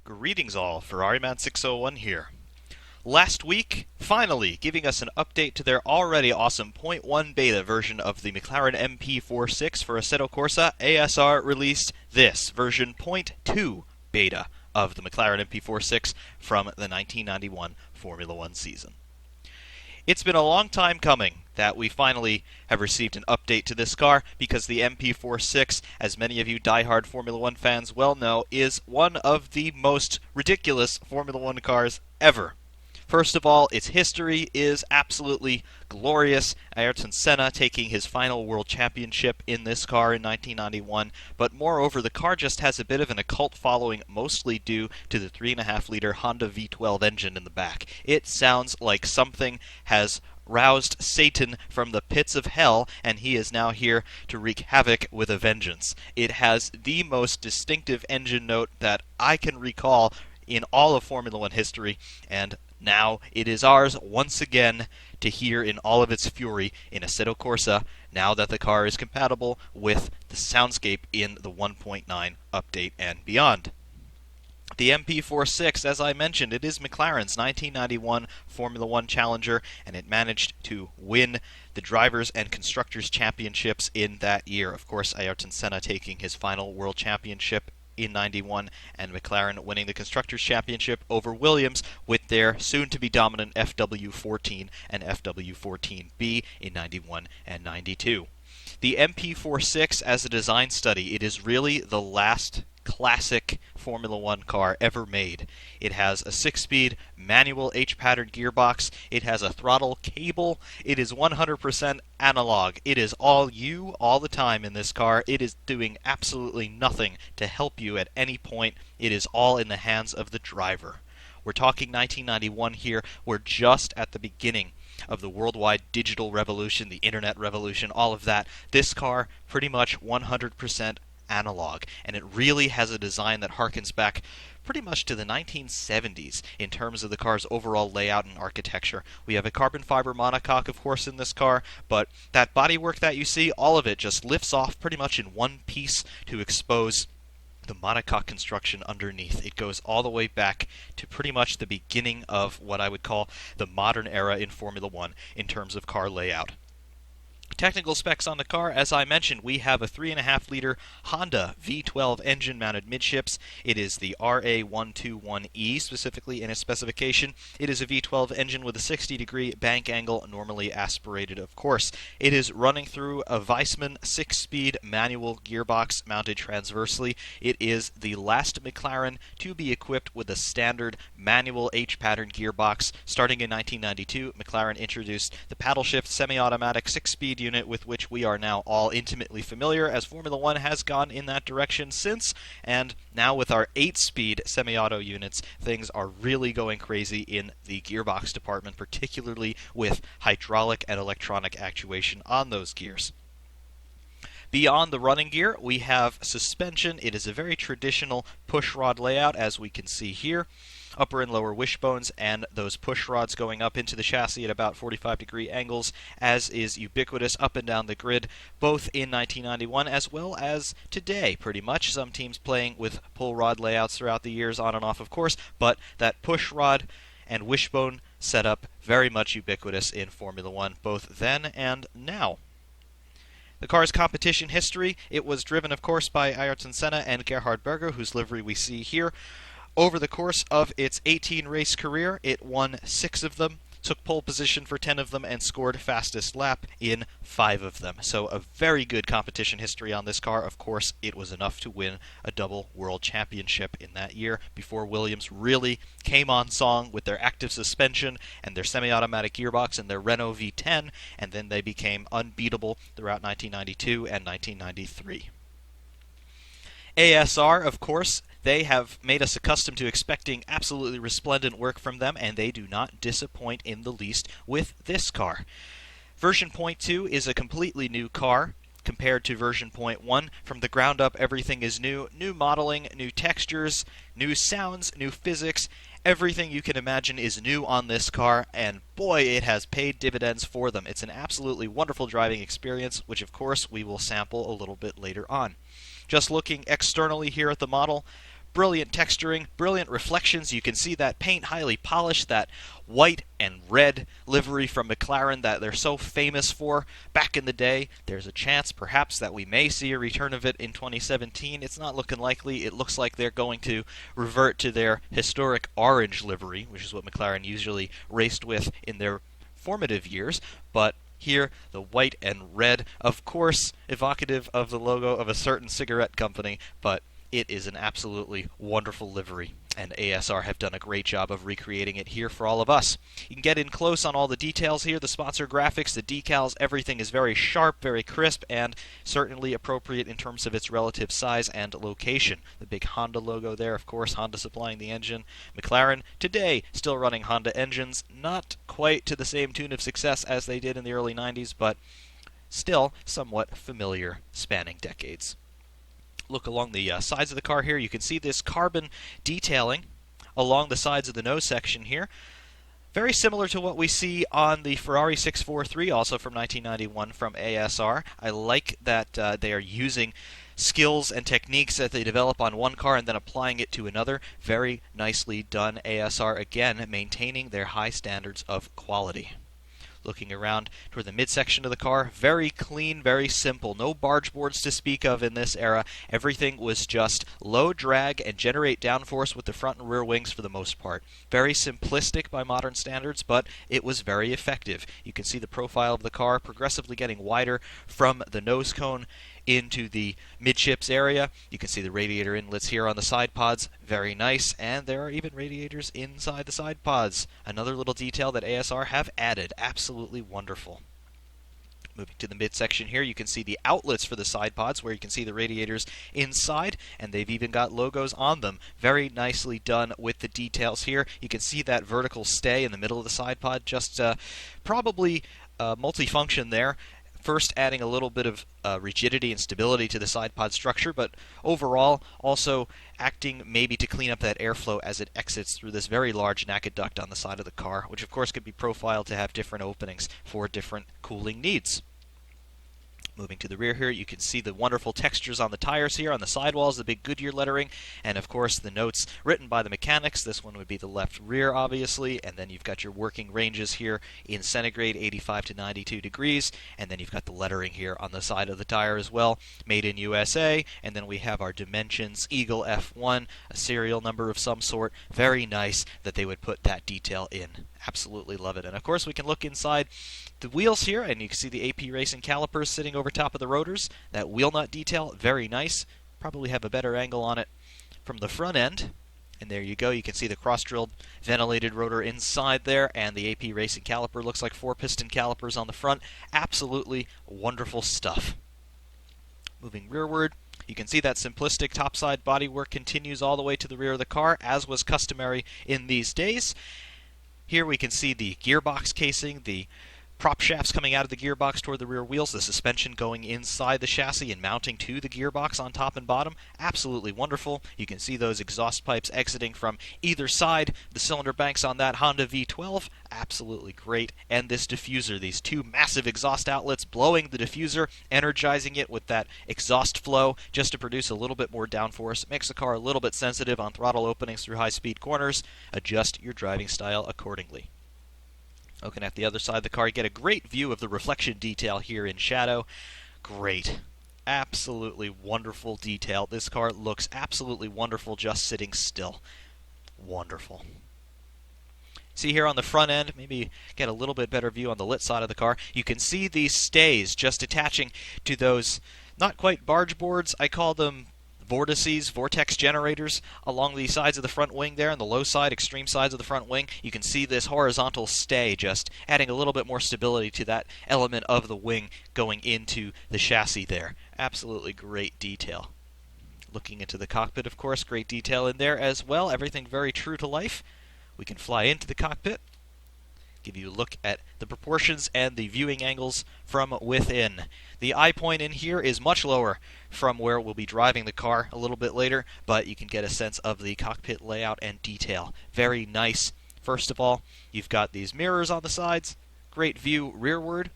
Greetings all, Ferrariman601 here. Last week, finally, giving us an update to their already awesome point .1 beta version of the McLaren MP4 for Assetto Corsa, ASR released this, version point .2 beta of the McLaren MP4 from the 1991 Formula One season. It's been a long time coming that we finally have received an update to this car because the MP4, as many of you diehard Formula One fans well know, is one of the most ridiculous Formula One cars ever. First of all, its history is absolutely glorious. Ayrton Senna taking his final world championship in this car in 1991. But moreover, the car just has a bit of an occult following, mostly due to the 3.5-liter Honda V12 engine in the back. It sounds like something has roused Satan from the pits of hell, and he is now here to wreak havoc with a vengeance. It has the most distinctive engine note that I can recall in all of Formula One history, and now it is ours once again to hear in all of its fury in Assetto Corsa, now that the car is compatible with the soundscape in the 1.9 update and beyond. The MP4, as I mentioned, it is McLaren's 1991 Formula One Challenger, and it managed to win the Drivers' and Constructors' Championships in that year. Of course, Ayrton Senna taking his final World Championship in 91, and McLaren winning the Constructors' Championship over Williams with their soon-to-be dominant FW14 and FW14B in 91 and 92. The MP4 as a design study, it is really the last classic Formula One car ever made. It has a 6-speed manual H-pattern gearbox. It has a throttle cable. It is 100% analog. It is all you all the time in this car. It is doing absolutely nothing to help you at any point. It is all in the hands of the driver. We're talking 1991 here. We're just at the beginning of the worldwide digital revolution, the internet revolution, all of that. This car, pretty much 100% analog, and it really has a design that harkens back pretty much to the 1970s in terms of the car's overall layout and architecture. We have a carbon fiber monocoque, of course, in this car, but that bodywork that you see, all of it just lifts off pretty much in one piece to expose the monocoque construction underneath. It goes all the way back to pretty much the beginning of what I would call the modern era in Formula One in terms of car layout. Technical specs on the car, as I mentioned, we have a 3.5-liter Honda V12 engine-mounted midships. It is the RA121E, specifically in its specification. It is a V12 engine with a 60-degree bank angle, normally aspirated, of course. It is running through a Weissman 6-speed manual gearbox mounted transversely. It is the last McLaren to be equipped with a standard manual H-pattern gearbox. Starting in 1992, McLaren introduced the paddle shift semi-automatic 6-speed unit with which we are now all intimately familiar, as Formula One has gone in that direction since, and now with our 8-speed semi-auto units, things are really going crazy in the gearbox department, particularly with hydraulic and electronic actuation on those gears. Beyond the running gear, we have suspension. It is a very traditional pushrod layout, as we can see here. Upper and lower wishbones and those push rods going up into the chassis at about 45-degree angles, as is ubiquitous up and down the grid, both in 1991 as well as today, pretty much. Some teams playing with pull rod layouts throughout the years, on and off, of course, but that push rod and wishbone setup very much ubiquitous in Formula One, both then and now. The car's competition history, it was driven, of course, by Ayrton Senna and Gerhard Berger, whose livery we see here. Over the course of its 18-race career, it won 6 of them, took pole position for 10 of them, and scored fastest lap in 5 of them. So a very good competition history on this car. Of course, it was enough to win a double world championship in that year before Williams really came on song with their active suspension and their semi-automatic gearbox and their Renault V10, and then they became unbeatable throughout 1992 and 1993. ASR, of course, they have made us accustomed to expecting absolutely resplendent work from them, and they do not disappoint in the least with this car. Version point .2 is a completely new car compared to version point .1. From the ground up, everything is new. New modeling, new textures, new sounds, new physics. Everything you can imagine is new on this car, and boy, it has paid dividends for them. It's an absolutely wonderful driving experience, which of course we will sample a little bit later on. Just looking externally here at the model, brilliant texturing, brilliant reflections. You can see that paint highly polished, that white and red livery from McLaren that they're so famous for back in the day. There's a chance perhaps that we may see a return of it in 2017. It's not looking likely. It looks like they're going to revert to their historic orange livery, which is what McLaren usually raced with in their formative years, but here, the white and red, of course, evocative of the logo of a certain cigarette company, but it is an absolutely wonderful livery, and ASR have done a great job of recreating it here for all of us. You can get in close on all the details here, the sponsor graphics, the decals, everything is very sharp, very crisp, and certainly appropriate in terms of its relative size and location. The big Honda logo there, of course, Honda supplying the engine. McLaren, today, still running Honda engines, not quite to the same tune of success as they did in the early 90s, but still somewhat familiar, spanning decades. Look along the sides of the car here. You can see this carbon detailing along the sides of the nose section here. Very similar to what we see on the Ferrari 643, also from 1991 from ASR. I like that they are using skills and techniques that they develop on one car and then applying it to another. Very nicely done, ASR, again, maintaining their high standards of quality. Looking around toward the midsection of the car, very clean, very simple. No barge boards to speak of in this era. Everything was just low drag and generate downforce with the front and rear wings for the most part. Very simplistic by modern standards, but it was very effective. You can see the profile of the car progressively getting wider from the nose cone into the midships area. You can see the radiator inlets here on the side pods. Very nice. And there are even radiators inside the side pods. Another little detail that ASR have added. Absolutely wonderful. Moving to the midsection here, you can see the outlets for the side pods where you can see the radiators inside, and they've even got logos on them. Very nicely done with the details here. You can see that vertical stay in the middle of the side pod, just probably multifunction there. First, adding a little bit of rigidity and stability to the side pod structure, but overall also acting maybe to clean up that airflow as it exits through this very large NACA duct on the side of the car, which of course could be profiled to have different openings for different cooling needs. Moving to the rear here, you can see the wonderful textures on the tires here, on the sidewalls, the big Goodyear lettering, and of course the notes written by the mechanics. This one would be the left rear, obviously, and then you've got your working ranges here in centigrade, 85 to 92 degrees, and then you've got the lettering here on the side of the tire as well, made in USA, and then we have our dimensions, Eagle F1, a serial number of some sort. Very nice that they would put that detail in. Absolutely love it. And of course we can look inside the wheels here, and you can see the AP Racing calipers sitting over top of the rotors. That wheel nut detail, very nice. Probably have a better angle on it from the front end. And there you go. You can see the cross-drilled ventilated rotor inside there, and the AP Racing caliper looks like 4-piston calipers on the front. Absolutely wonderful stuff. Moving rearward, you can see that simplistic topside bodywork continues all the way to the rear of the car, as was customary in these days. Here we can see the gearbox casing, the prop shafts coming out of the gearbox toward the rear wheels, the suspension going inside the chassis and mounting to the gearbox on top and bottom. Absolutely wonderful. You can see those exhaust pipes exiting from either side. The cylinder banks on that Honda V12, absolutely great. And this diffuser, these two massive exhaust outlets blowing the diffuser, energizing it with that exhaust flow just to produce a little bit more downforce. It makes the car a little bit sensitive on throttle openings through high-speed corners. Adjust your driving style accordingly. Looking at the other side of the car, you get a great view of the reflection detail here in shadow. Great. Absolutely wonderful detail. This car looks absolutely wonderful just sitting still. Wonderful. See here on the front end, maybe get a little bit better view on the lit side of the car. You can see these stays just attaching to those, not quite barge boards, I call them vortex generators along the sides of the front wing there, on the low side, extreme sides of the front wing. You can see this horizontal stay just adding a little bit more stability to that element of the wing going into the chassis there. Absolutely great detail. Looking into the cockpit, of course, great detail in there as well. Everything very true to life. We can fly into the cockpit, give you a look at the proportions and the viewing angles from within. The eye point in here is much lower from where we'll be driving the car a little bit later, but you can get a sense of the cockpit layout and detail. Very nice. First of all, you've got these mirrors on the sides, great view rearward,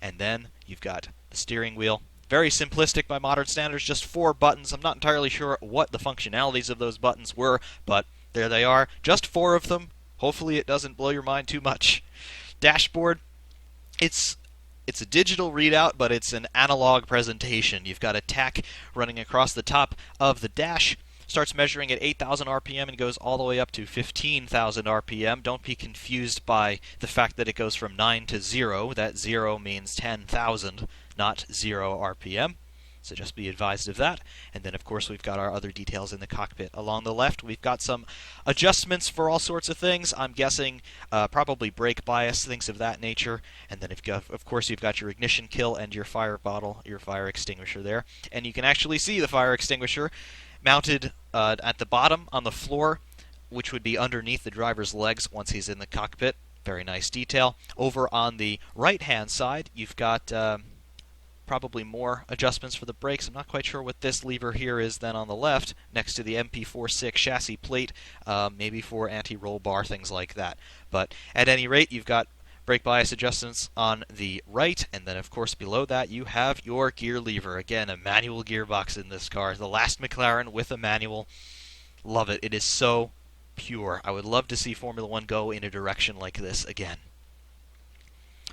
and then you've got the steering wheel Very simplistic by modern standards, just 4 buttons. I'm not entirely sure what the functionalities of those buttons were, but there they are. Just 4 of them. Hopefully it doesn't blow your mind too much. Dashboard, it's a digital readout, but it's an analog presentation. You've got a tach running across the top of the dash. Starts measuring at 8,000 RPM and goes all the way up to 15,000 RPM. Don't be confused by the fact that it goes from 9 to 0. That 0 means 10,000, not 0 RPM. So just be advised of that. And then, of course, we've got our other details in the cockpit. Along the left, we've got some adjustments for all sorts of things. I'm guessing probably brake bias, things of that nature. And then, of course, you've got your ignition kill and your fire bottle, your fire extinguisher there. And you can actually see the fire extinguisher mounted at the bottom on the floor, which would be underneath the driver's legs once he's in the cockpit. Very nice detail. Over on the right-hand side, you've got probably more adjustments for the brakes. I'm not quite sure what this lever here is then on the left, next to the MP4 chassis plate, maybe for anti-roll bar, things like that. But at any rate, you've got brake bias adjustments on the right, and then of course below that you have your gear lever. Again, a manual gearbox in this car. The last McLaren with a manual. Love it. It is so pure. I would love to see Formula One go in a direction like this again.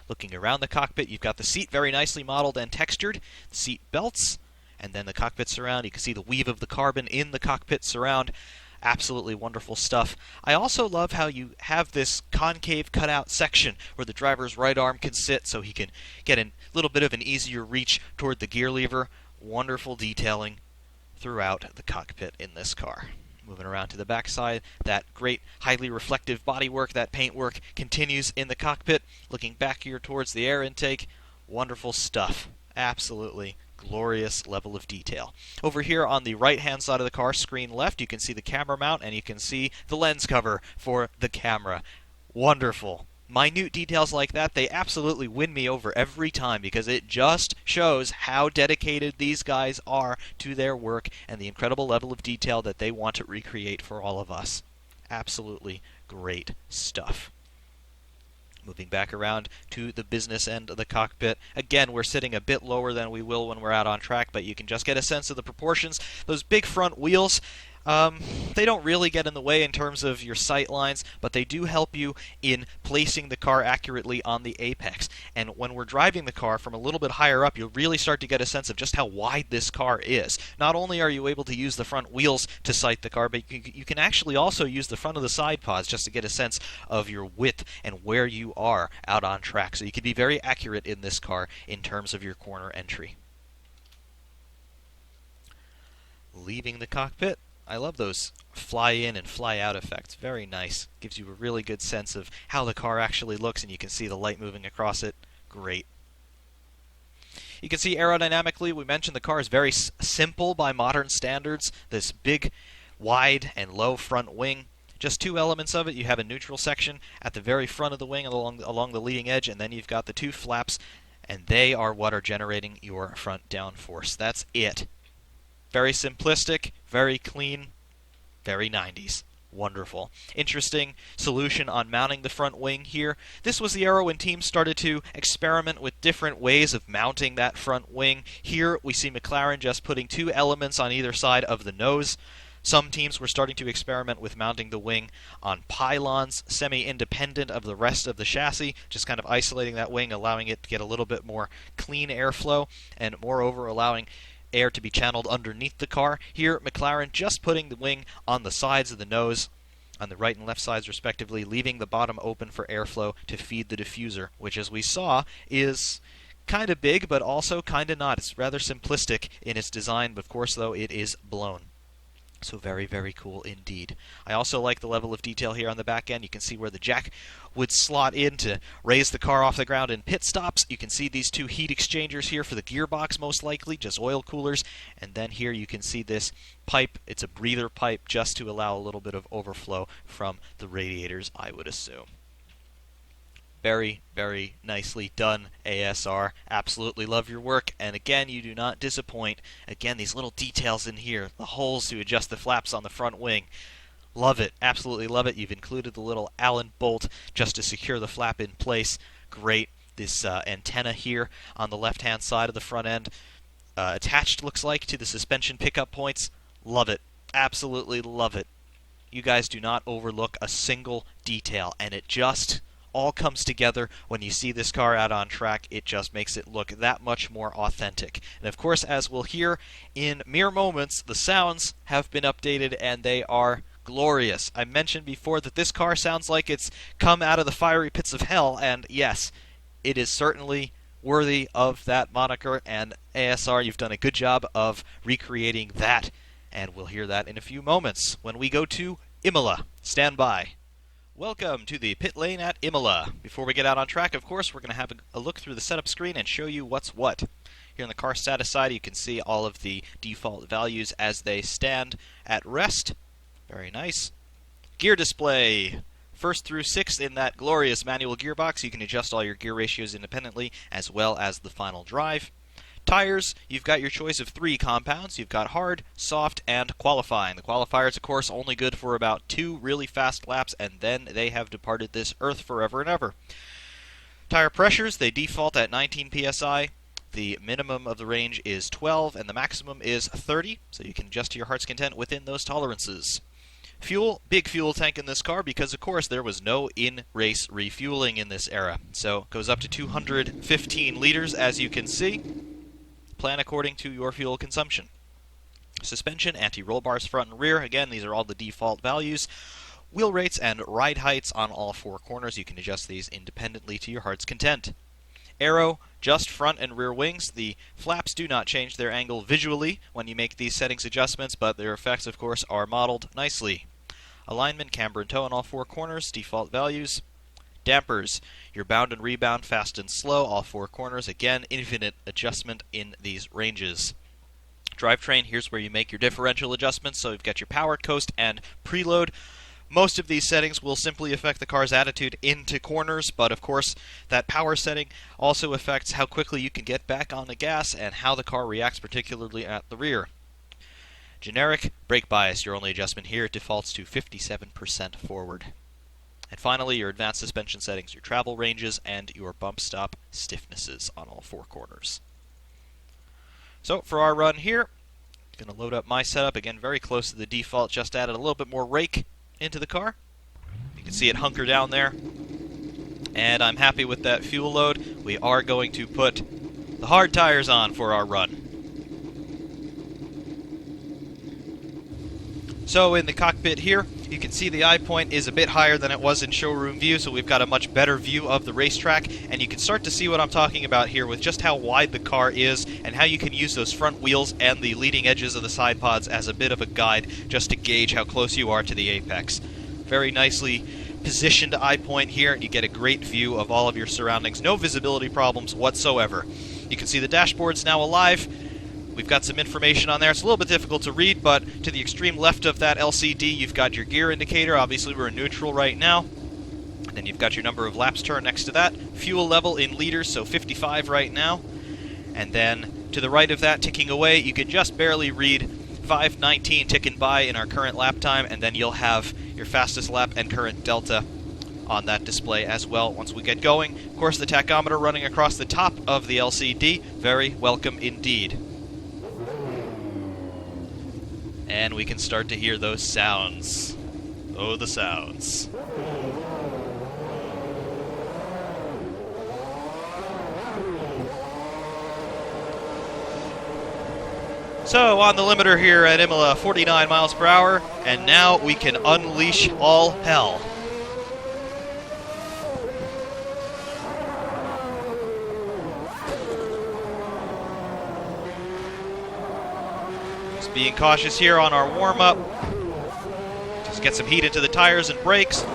Looking around the cockpit, you've got the seat very nicely modeled and textured, seat belts, and then the cockpit surround. You can see the weave of the carbon in the cockpit surround. Absolutely wonderful stuff. I also love how you have this concave cutout section where the driver's right arm can sit so he can get a little bit of an easier reach toward the gear lever. Wonderful detailing throughout the cockpit in this car. Moving around to the backside, that great highly reflective bodywork, that paintwork continues in the cockpit. Looking back here towards the air intake, wonderful stuff. Absolutely glorious level of detail. Over here on the right-hand side of the car, screen left, you can see the camera mount and you can see the lens cover for the camera. Wonderful. Minute details like that, they absolutely win me over every time because it just shows how dedicated these guys are to their work and the incredible level of detail that they want to recreate for all of us. Absolutely great stuff. Moving back around to the business end of the cockpit. Again, we're sitting a bit lower than we will when we're out on track, but you can just get a sense of the proportions. Those big front wheels, they don't really get in the way in terms of your sight lines, but they do help you in placing the car accurately on the apex. And when we're driving the car from a little bit higher up, you'll really start to get a sense of just how wide this car is. Not only are you able to use the front wheels to sight the car, but you can actually also use the front of the side pods just to get a sense of your width and where you are out on track. So you can be very accurate in this car in terms of your corner entry. Leaving the cockpit, I love those fly in and fly out effects. Very nice. Gives you a really good sense of how the car actually looks, and you can see the light moving across it. Great. You can see aerodynamically, we mentioned the car is very simple by modern standards. This big, wide, and low front wing. Just 2 elements of it. You have a neutral section at the very front of the wing along the leading edge, and then you've got the 2 flaps, and they are what are generating your front downforce. That's it. Very simplistic, very clean, very 90s. Wonderful. Interesting solution on mounting the front wing here. This was the era when teams started to experiment with different ways of mounting that front wing. Here we see McLaren just putting 2 elements on either side of the nose. Some teams were starting to experiment with mounting the wing on pylons, semi-independent of the rest of the chassis, just kind of isolating that wing, allowing it to get a little bit more clean airflow, and moreover allowing air to be channeled underneath the car. Here, McLaren just putting the wing on the sides of the nose, on the right and left sides respectively, leaving the bottom open for airflow to feed the diffuser, which as we saw is kind of big but also kind of not. It's rather simplistic in its design, but of course though it is blown. So very, very cool indeed. I also like the level of detail here on the back end. You can see where the jack would slot in to raise the car off the ground in pit stops. You can see these 2 heat exchangers here for the gearbox, most likely, just oil coolers. And then here you can see this pipe. It's a breather pipe just to allow a little bit of overflow from the radiators, I would assume. Very, very nicely done, ASR. Absolutely love your work, and again, you do not disappoint. Again, these little details in here, the holes to adjust the flaps on the front wing. Love it, absolutely love it. You've included the little Allen bolt just to secure the flap in place. Great. This antenna here on the left-hand side of the front end. attached looks like to the suspension pickup points. Love it. Absolutely love it. You guys do not overlook a single detail, and it just all comes together when you see this car out on track. It just makes it look that much more authentic. And of course, as we'll hear in mere moments, the sounds have been updated and they are glorious. I mentioned before that this car sounds like it's come out of the fiery pits of hell, and yes, it is certainly worthy of that moniker, and ASR, you've done a good job of recreating that, and we'll hear that in a few moments when we go to Imola. Stand by. Welcome to the pit lane at Imola. Before we get out on track, of course, we're going to have a look through the setup screen and show you what's what. Here on the car status side, you can see all of the default values as they stand at rest. Very nice. Gear display. First through sixth in that glorious manual gearbox. You can adjust all your gear ratios independently, as well as the final drive. Tires, you've got your choice of 3 compounds. You've got hard, soft, and qualifying. The qualifiers, of course, only good for about 2 really fast laps, and then they have departed this earth forever and ever. Tire pressures, they default at 19 psi. The minimum of the range is 12, and the maximum is 30, so you can adjust to your heart's content within those tolerances. Fuel, big fuel tank in this car because, of course, there was no in-race refueling in this era. So it goes up to 215 liters, as you can see. Plan according to your fuel consumption. Suspension, anti-roll bars front and rear. Again, these are all the default values. Wheel rates and ride heights on all 4 corners. You can adjust these independently to your heart's content. Aero, just front and rear wings. The flaps do not change their angle visually when you make these settings adjustments, but their effects, of course, are modeled nicely. Alignment, camber and toe on all 4 corners, default values. Dampers, your bound and rebound, fast and slow, all 4 corners. Again, infinite adjustment in these ranges. Drivetrain, here's where you make your differential adjustments. So you've got your power, coast, and preload. Most of these settings will simply affect the car's attitude into corners, but of course that power setting also affects how quickly you can get back on the gas and how the car reacts, particularly at the rear. Generic brake bias, your only adjustment here, defaults to 57% forward. And finally, your advanced suspension settings, your travel ranges, and your bump stop stiffnesses on all 4 corners. So for our run here, I'm going to load up my setup, again very close to the default, just added a little bit more rake into the car. You can see it hunker down there, and I'm happy with that fuel load. We are going to put the hard tires on for our run. So in the cockpit here, you can see the eye point is a bit higher than it was in showroom view, so we've got a much better view of the racetrack, and you can start to see what I'm talking about here with just how wide the car is and how you can use those front wheels and the leading edges of the side pods as a bit of a guide just to gauge how close you are to the apex. Very nicely positioned eye point here, and you get a great view of all of your surroundings. No visibility problems whatsoever. You can see the dashboard's now alive. We've got some information on there. It's a little bit difficult to read, but to the extreme left of that LCD, you've got your gear indicator. Obviously, we're in neutral right now. And then you've got your number of laps turned next to that. Fuel level in liters, so 55 right now. And then to the right of that, ticking away, you can just barely read 5:19 ticking by in our current lap time, and then you'll have your fastest lap and current delta on that display as well once we get going. Of course, the tachometer running across the top of the LCD. Very welcome indeed. And we can start to hear those sounds. Oh, the sounds. So, on the limiter here at Imola, 49 miles per hour, and now we can unleash all hell. Being cautious here on our warm-up. Just get some heat into the tires and brakes. Of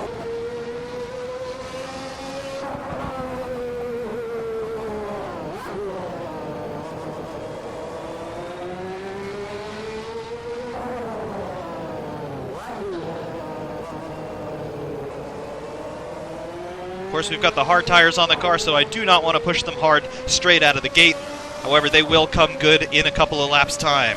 course, we've got the hard tires on the car, so I do not want to push them hard straight out of the gate. However, they will come good in a couple of laps' time.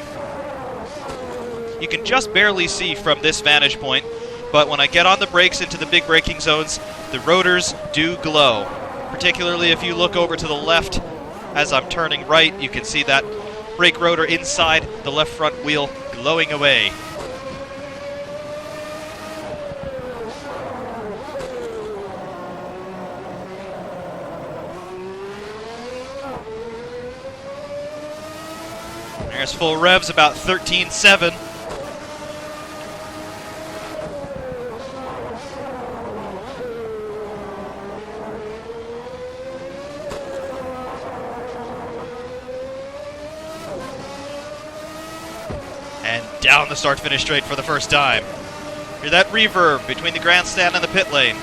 You can just barely see from this vantage point, but when I get on the brakes into the big braking zones, the rotors do glow. Particularly if you look over to the left as I'm turning right, you can see that brake rotor inside the left front wheel glowing away. There's full revs, about 13.7. And down the start-finish straight for the first time. Hear that reverb between the grandstand and the pit lane.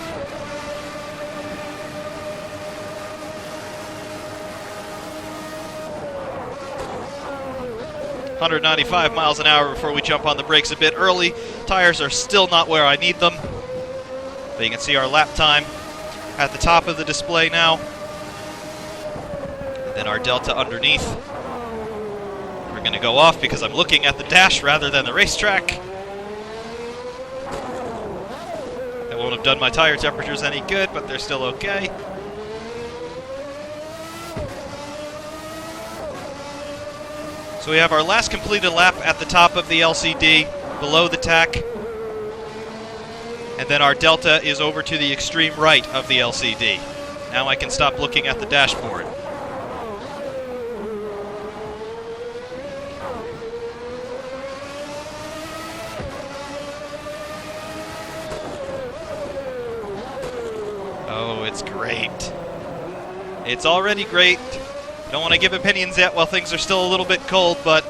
.195 miles an hour before we jump on the brakes a bit early. Tires are still not where I need them. But you can see our lap time at the top of the display now. And then our delta underneath. We're going to go off because I'm looking at the dash rather than the racetrack. That won't have done my tire temperatures any good, but they're still okay. So we have our last completed lap at the top of the LCD, below the tack. And then our delta is over to the extreme right of the LCD. Now I can stop looking at the dashboard. Oh, it's great. It's already great. Don't want to give opinions yet while things are still a little bit cold, but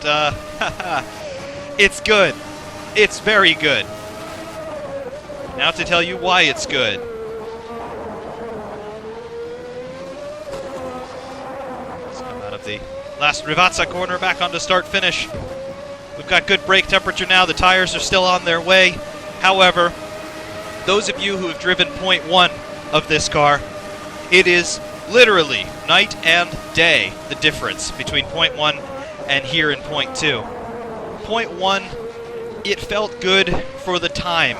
it's good. It's very good. Now to tell you why it's good. Let's come out of the last Rivazza corner back onto start-finish. We've got good brake temperature now. The tires are still on their way. However, those of you who have driven point 1 of this car, it is literally night and day the difference between point 1 and here in point 2. Point 1, it felt good for the time.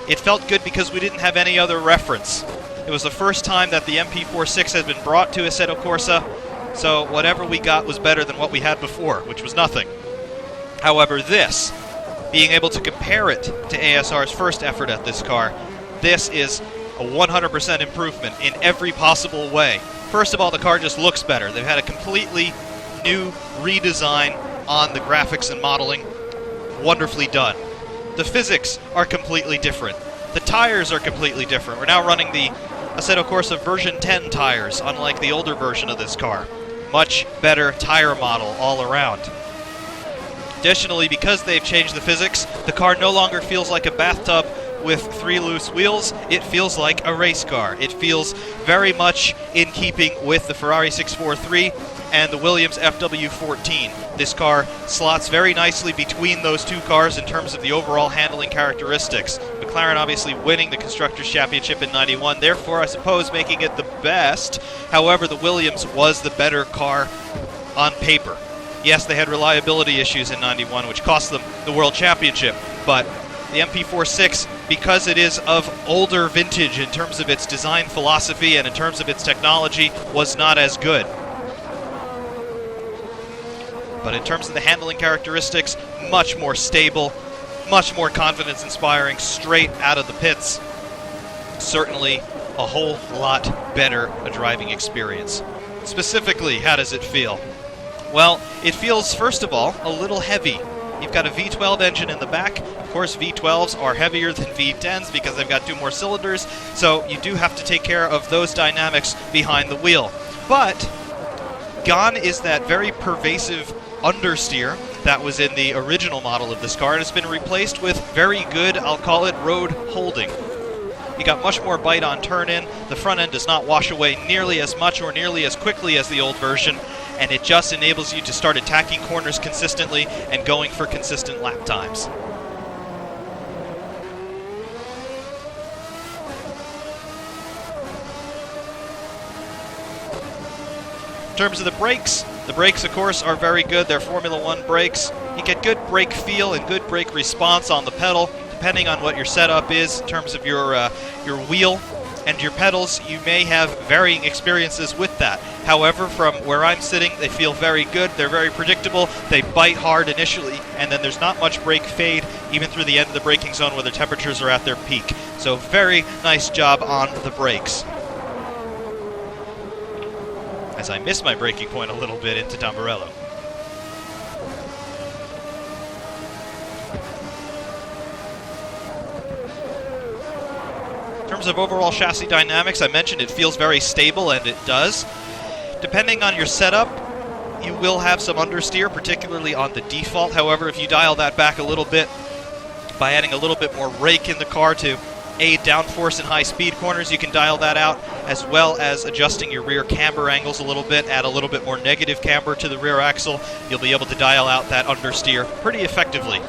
It felt good because we didn't have any other reference. It was the first time that the MP4-6 had been brought to Assetto Corsa, so whatever we got was better than what we had before, which was nothing. However, this, being able to compare it to ASR's first effort at this car, this is a 100% improvement in every possible way. First of all, the car just looks better. They've had a completely new redesign on the graphics and modeling. Wonderfully done. The physics are completely different. The tires are completely different. We're now running the Assetto Corsa version 10 tires, unlike the older version of this car. Much better tire model all around. Additionally, because they've changed the physics, the car no longer feels like a bathtub with 3 loose wheels. It feels like a race car. It feels very much in keeping with the Ferrari 643 and the Williams FW14. This car slots very nicely between those two cars in terms of the overall handling characteristics. McLaren obviously winning the Constructors' Championship in '91, therefore I suppose making it the best. However, the Williams was the better car on paper. Yes, they had reliability issues in '91, which cost them the World Championship, but the MP4-6, because it is of older vintage in terms of its design philosophy and in terms of its technology, was not as good. But in terms of the handling characteristics, much more stable, much more confidence-inspiring straight out of the pits. Certainly a whole lot better a driving experience. Specifically, how does it feel? Well, it feels, first of all, a little heavy. You've got a V12 engine in the back. Of course, V12s are heavier than V10s because they've got 2 more cylinders, so you do have to take care of those dynamics behind the wheel. But gone is that very pervasive understeer that was in the original model of this car, and it's been replaced with very good, I'll call it, road holding. You got much more bite on turn-in. The front end does not wash away nearly as much or nearly as quickly as the old version, and it just enables you to start attacking corners consistently and going for consistent lap times. In terms of the brakes, of course, are very good. They're Formula One brakes. You get good brake feel and good brake response on the pedal, depending on what your setup is in terms of your wheel. and your pedals, you may have varying experiences with that. However, from where I'm sitting, they feel very good, they're very predictable, they bite hard initially, and then there's not much brake fade even through the end of the braking zone where the temperatures are at their peak. So very nice job on the brakes. As I miss my braking point a little bit into Tamburello. In terms of overall chassis dynamics, I mentioned it feels very stable, and it does. Depending on your setup, you will have some understeer, particularly on the default. However, if you dial that back a little bit by adding a little bit more rake in the car to aid downforce in high-speed corners, you can dial that out, as well as adjusting your rear camber angles a little bit, add a little bit more negative camber to the rear axle. You'll be able to dial out that understeer pretty effectively.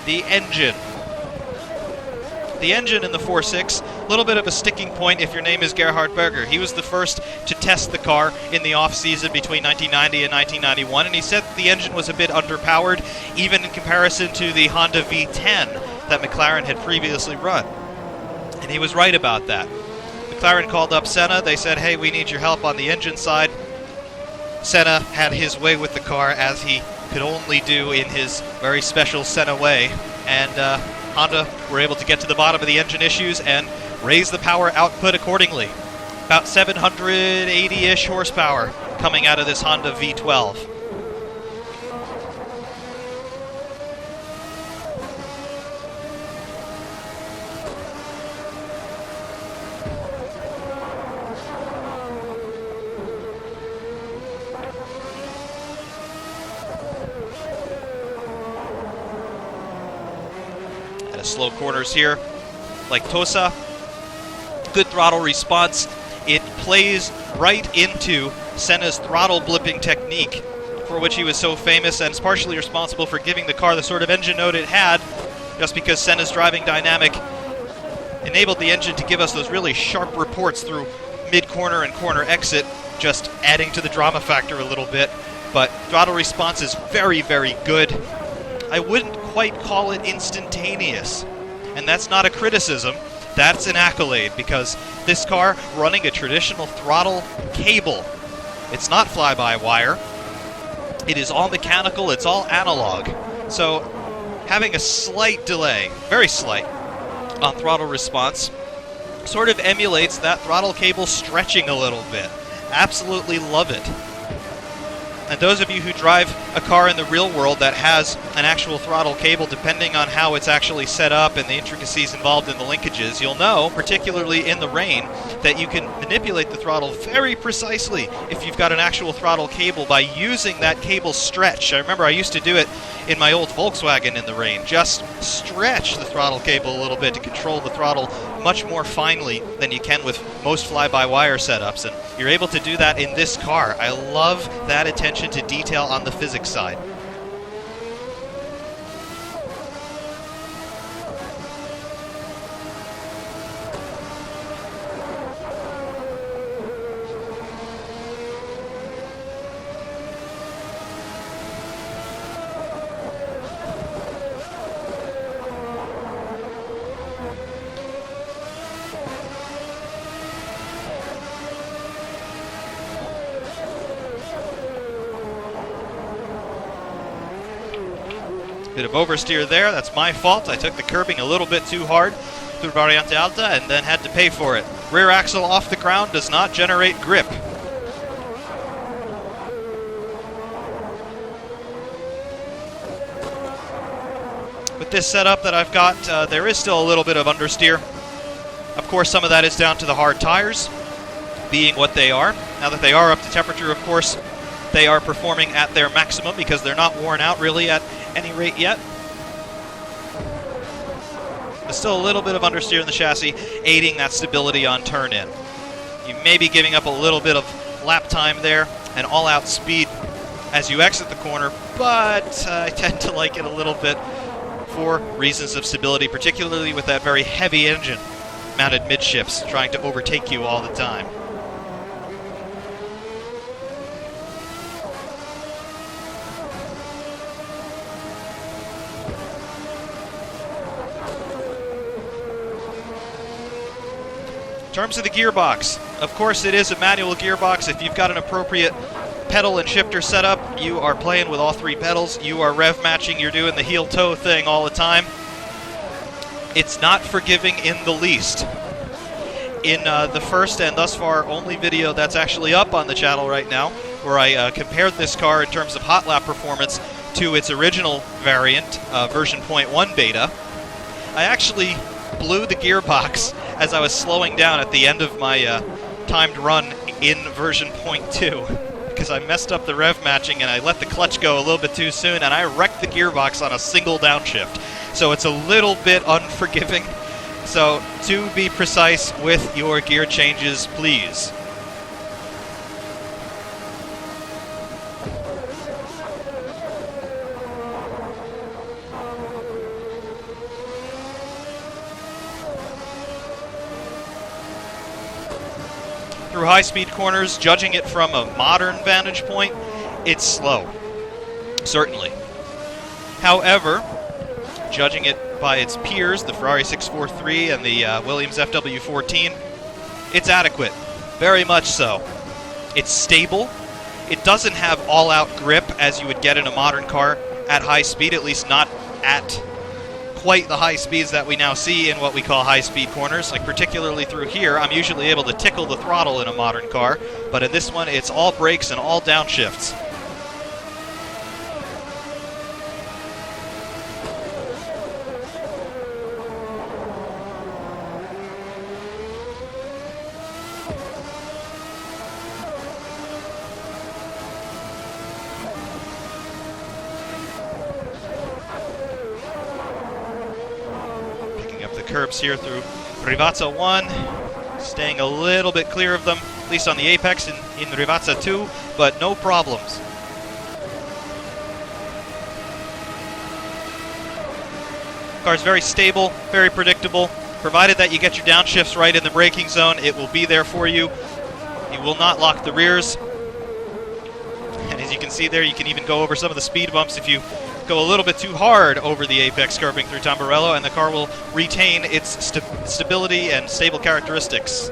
The engine. The engine in the 4.6, a little bit of a sticking point if your name is Gerhard Berger. He was the first to test the car in the off-season between 1990 and 1991, and he said the engine was a bit underpowered, even in comparison to the Honda V10 that McLaren had previously run. And he was right about that. McLaren called up Senna. They said, hey, we need your help on the engine side. Senna had his way with the car, as he could only do in his very special Senna way, and Honda were able to get to the bottom of the engine issues and raise the power output accordingly. About 780-ish horsepower coming out of this Honda V12. Slow corners here, like Tosa. Good throttle response. It plays right into Senna's throttle blipping technique, for which he was so famous, and is partially responsible for giving the car the sort of engine note it had, just because Senna's driving dynamic enabled the engine to give us those really sharp reports through mid-corner and corner exit, just adding to the drama factor a little bit. But throttle response is very, very good. I wouldn't quite call it instantaneous, and that's not a criticism, that's an accolade, because this car running a traditional throttle cable, it's not fly-by-wire, it is all mechanical, it's all analog, so having a slight delay, very slight, on throttle response sort of emulates that throttle cable stretching a little bit. Absolutely love it. And those of you who drive a car in the real world that has an actual throttle cable, depending on how it's actually set up and the intricacies involved in the linkages, you'll know, particularly in the rain, that you can manipulate the throttle very precisely if you've got an actual throttle cable by using that cable stretch. I remember I used to do it in my old Volkswagen in the rain. Just stretch the throttle cable a little bit to control the throttle much more finely than you can with most fly-by-wire setups, and you're able to do that in this car. I love that attention to detail on the physics side. Bit of oversteer there, that's my fault. I took the curbing a little bit too hard through Variante Alta and then had to pay for it. Rear axle off the ground does not generate grip. With this setup that I've got, there is still a little bit of understeer. Of course, some of that is down to the hard tires being what they are. Now that they are up to temperature, of course, they are performing at their maximum because they're not worn out really at any rate yet. There's still a little bit of understeer in the chassis, aiding that stability on turn-in. You may be giving up a little bit of lap time there and all-out speed as you exit the corner, but I tend to like it a little bit for reasons of stability, particularly with that very heavy engine mounted midships trying to overtake you all the time. In terms of the gearbox, of course it is a manual gearbox. If you've got an appropriate pedal and shifter setup, you are playing with all 3 pedals. You are rev matching, you're doing the heel-toe thing all the time. It's not forgiving in the least. In the first and thus far only video that's actually up on the channel right now, where I compared this car in terms of hot lap performance to its original variant, version 0.1 beta, I actually blew the gearbox as I was slowing down at the end of my timed run in version 0.2, because I messed up the rev matching and I let the clutch go a little bit too soon, and I wrecked the gearbox on a single downshift. So it's a little bit unforgiving. So, to be precise with your gear changes, please. Through high-speed corners, judging it from a modern vantage point, it's slow. Certainly. However, judging it by its peers, the Ferrari 643 and the Williams FW14, it's adequate. Very much so. It's stable. It doesn't have all-out grip as you would get in a modern car at high speed, at least not at quite the high speeds that we now see in what we call high-speed corners. Like particularly through here, I'm usually able to tickle the throttle in a modern car, but in this one, it's all brakes and all downshifts. Curbs here through Rivazza 1, staying a little bit clear of them, at least on the apex in Rivazza 2, but no problems. Car's very stable, very predictable. Provided that you get your downshifts right in the braking zone, it will be there for you. You will not lock the rears. And as you can see there, you can even go over some of the speed bumps if you go a little bit too hard over the apex curbing through Tamburello, and the car will retain its stability and stable characteristics.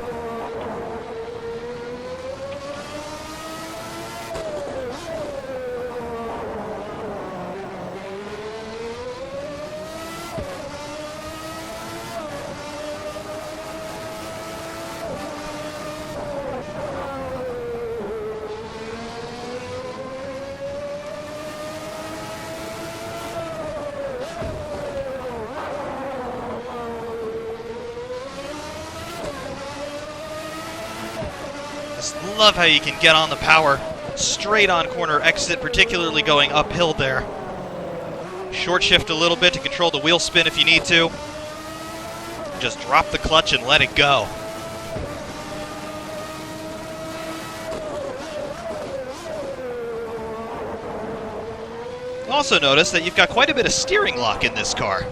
Love how you can get on the power straight on corner exit, particularly going uphill there. Short shift a little bit to control the wheel spin if you need to. Just drop the clutch and let it go. Also notice that you've got quite a bit of steering lock in this car.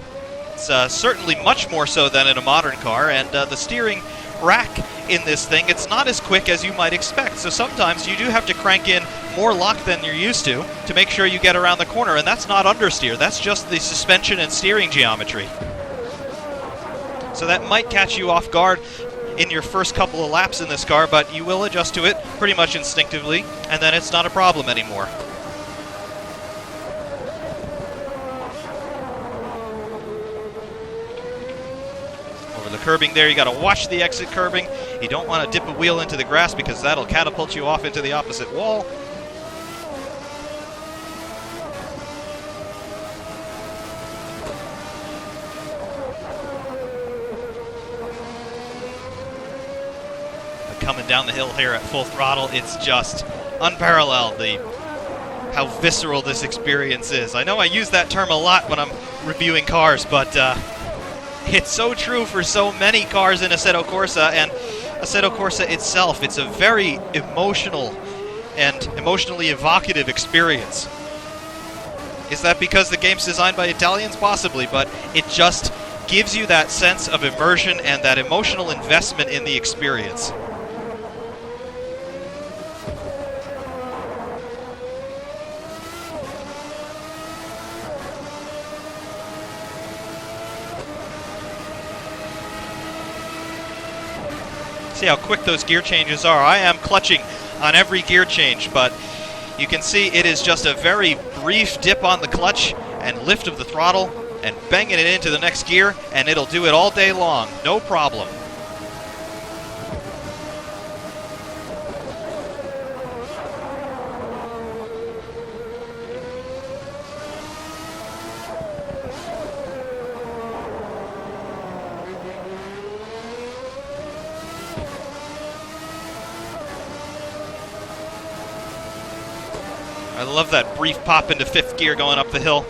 It's certainly much more so than in a modern car, and the steering rack in this thing, it's not as quick as you might expect. So sometimes you do have to crank in more lock than you're used to make sure you get around the corner, and that's not understeer, that's just the suspension and steering geometry. So that might catch you off guard in your first couple of laps in this car, but you will adjust to it pretty much instinctively, and then it's not a problem anymore. The curbing there, you got to watch the exit curbing. You don't want to dip a wheel into the grass because that'll catapult you off into the opposite wall. But coming down the hill here at full throttle, it's just unparalleled how visceral this experience is. I know I use that term a lot when I'm reviewing cars, but it's so true for so many cars in Assetto Corsa, and Assetto Corsa itself. It's a very emotional and emotionally evocative experience. Is that because the game's designed by Italians? Possibly, but it just gives you that sense of immersion and that emotional investment in the experience. See how quick those gear changes are. I am clutching on every gear change, but you can see it is just a very brief dip on the clutch and lift of the throttle and banging it into the next gear, and it'll do it all day long, no problem. I love that brief pop into fifth gear going up the hill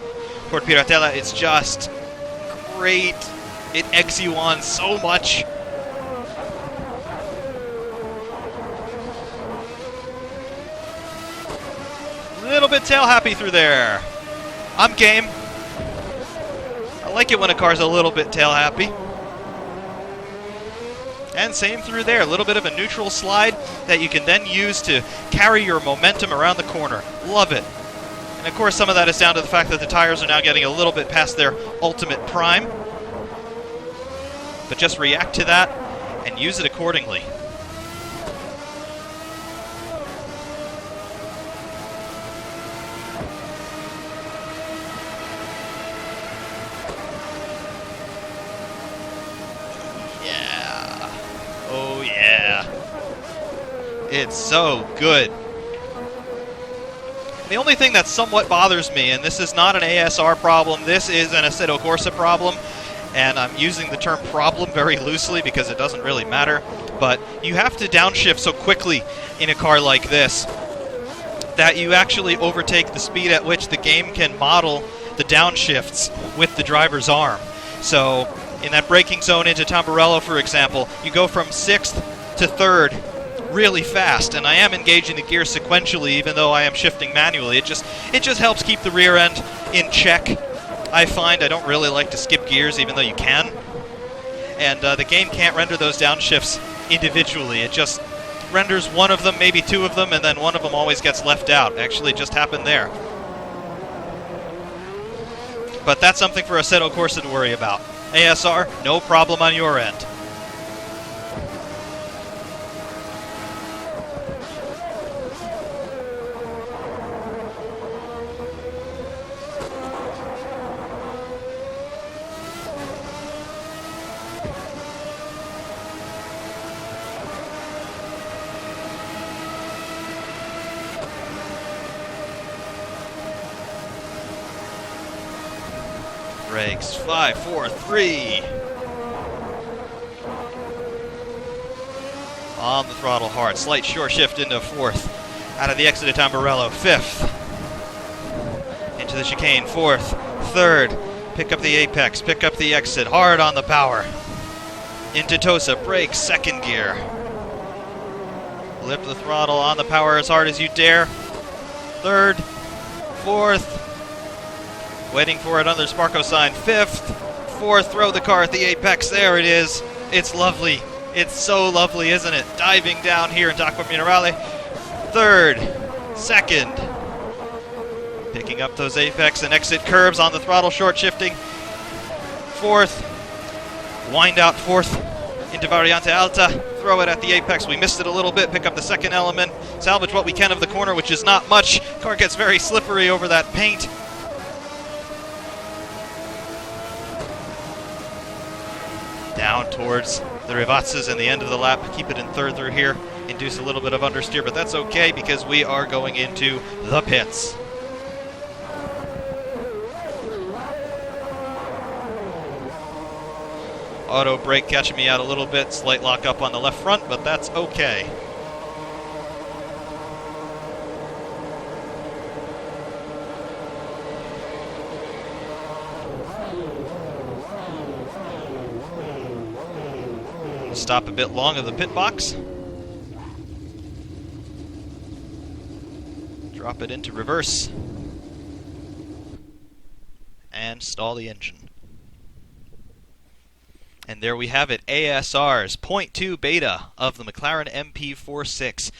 toward Piratella. It's just great. It eggs you on so much. A little bit tail happy through there. I'm game. I like it when a car's a little bit tail happy. And same through there, a little bit of a neutral slide that you can then use to carry your momentum around the corner. Love it. And of course some of that is down to the fact that the tires are now getting a little bit past their ultimate prime. But just react to that and use it accordingly. Oh yeah. It's so good. The only thing that somewhat bothers me, and this is not an ASR problem, this is an Assetto Corsa problem, and I'm using the term problem very loosely because it doesn't really matter, but you have to downshift so quickly in a car like this that you actually overtake the speed at which the game can model the downshifts with the driver's arm. So in that braking zone into Tamburello, for example, you go from 6th to 3rd really fast, and I am engaging the gear sequentially even though I am shifting manually. It just helps keep the rear end in check. I find I don't really like to skip gears even though you can, and the game can't render those downshifts individually. It just renders one of them, maybe two of them, and then one of them always gets left out. Actually, it just happened there. But that's something for Assetto Corsa to worry about. ASR, no problem on your end. Brakes, 5, 4, 3. On the throttle hard. Slight short shift into 4th. Out of the exit of Tamburello, 5th. Into the chicane, 4th. 3rd. Pick up the apex, pick up the exit. Hard on the power. Into Tosa, brakes, 2nd gear. Lift the throttle on the power as hard as you dare. 3rd. 4th. Waiting for it under Sparko sign. 5th, 4th, throw the car at the apex. There it is. It's lovely. It's so lovely, isn't it? Diving down here into Acqua Minerale. 3rd, 2nd. Picking up those apex and exit curbs on the throttle, short shifting. 4th, wind out 4th into Variante Alta. Throw it at the apex. We missed it a little bit. Pick up the 2nd element. Salvage what we can of the corner, which is not much. Car gets very slippery over that paint. Down towards the Rivazzas and the end of the lap. Keep it in 3rd through here. Induce a little bit of understeer, but that's okay because we are going into the pits. Auto brake catching me out a little bit. Slight lock up on the left front, but that's okay. Stop a bit long of the pit box. Drop it into reverse. And stall the engine. And there we have it, ASR's 0.2 beta of the McLaren MP4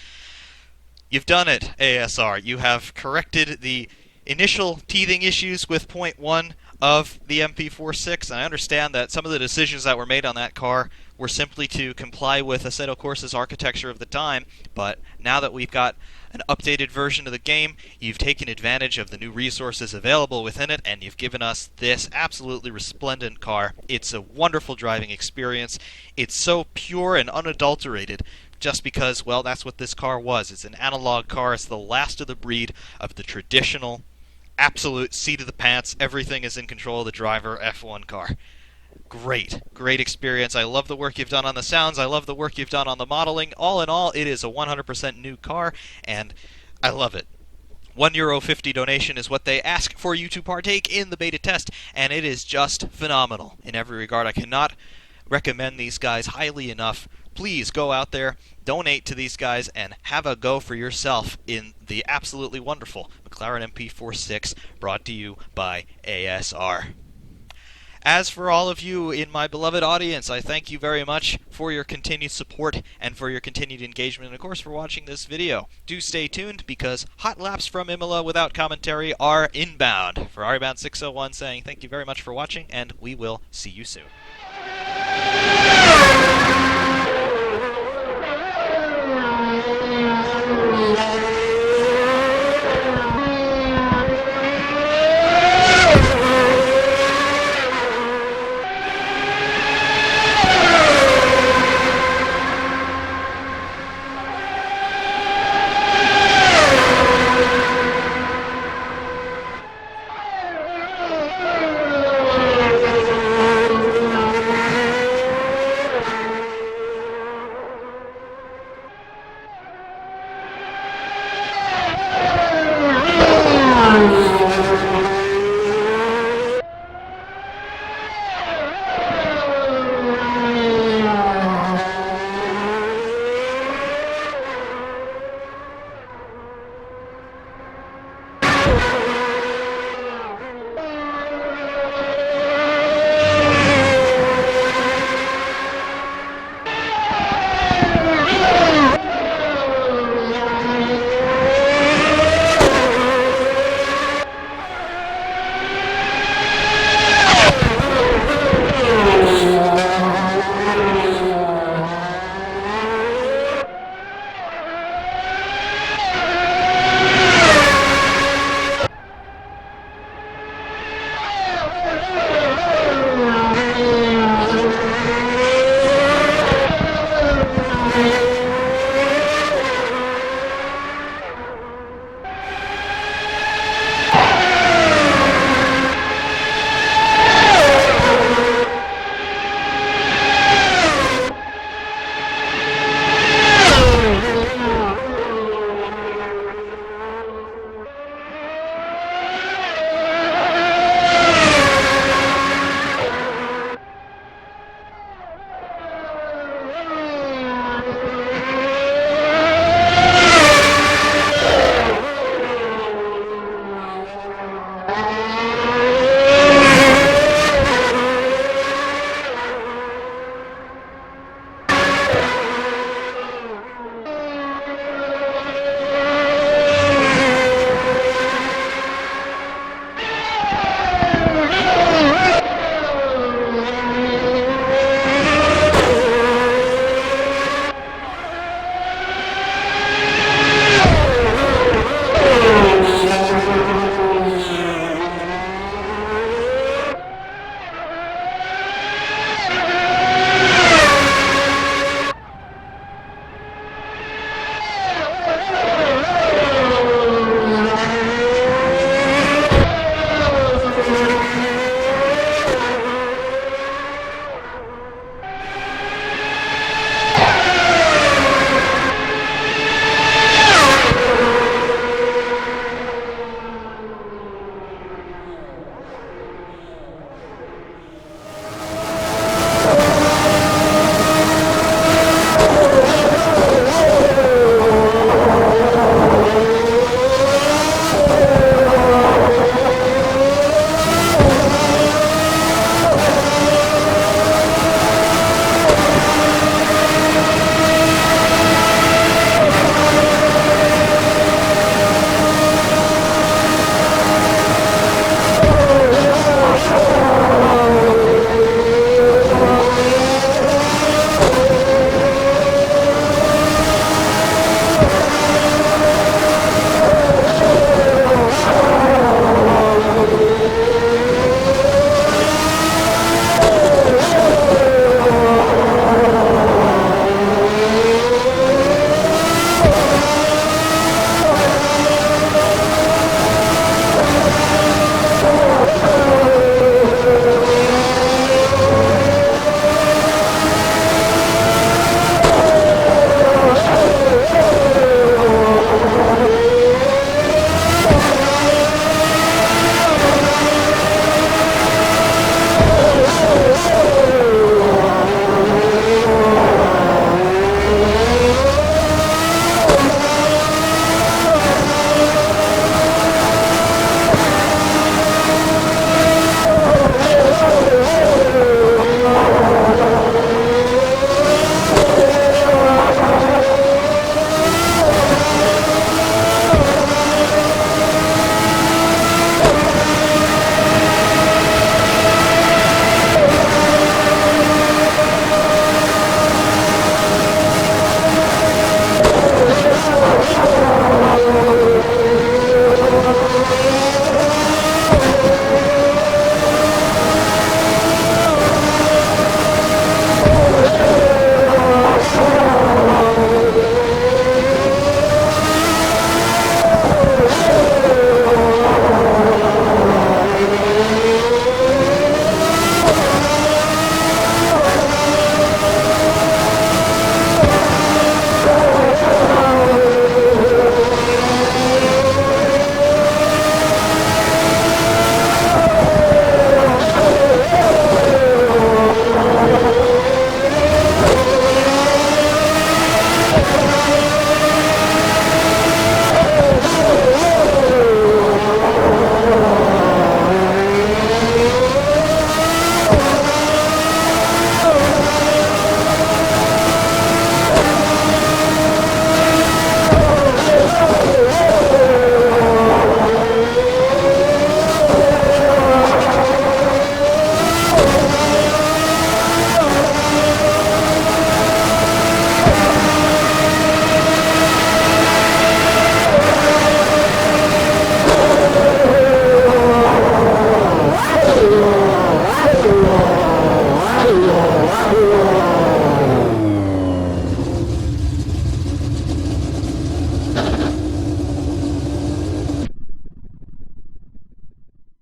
You've done it, ASR. You have corrected the initial teething issues with 0.1. of the MP4-6, and I understand that some of the decisions that were made on that car were simply to comply with Assetto Corsa's architecture of the time, but now that we've got an updated version of the game, you've taken advantage of the new resources available within it, and you've given us this absolutely resplendent car. It's a wonderful driving experience. It's so pure and unadulterated, just because, well, that's what this car was. It's an analog car. It's the last of the breed of the traditional, absolute seat of the pants, everything is in control of the driver F1 car. Great experience. I love the work you've done on the sounds. I love the work you've done on the modeling. All in all, it is a 100% new car, and I love it. €1.50 donation is what they ask for you to partake in the beta test, and it is just phenomenal in every regard. I cannot recommend these guys highly enough. Please go out there, donate to these guys, and have a go for yourself in the absolutely wonderful McLaren MP4-6 brought to you by ASR. As for all of you in my beloved audience, I thank you very much for your continued support and for your continued engagement, and of course for watching this video. Do stay tuned, because hot laps from Imola without commentary are inbound. Ferrariman 601 saying thank you very much for watching, and we will see you soon.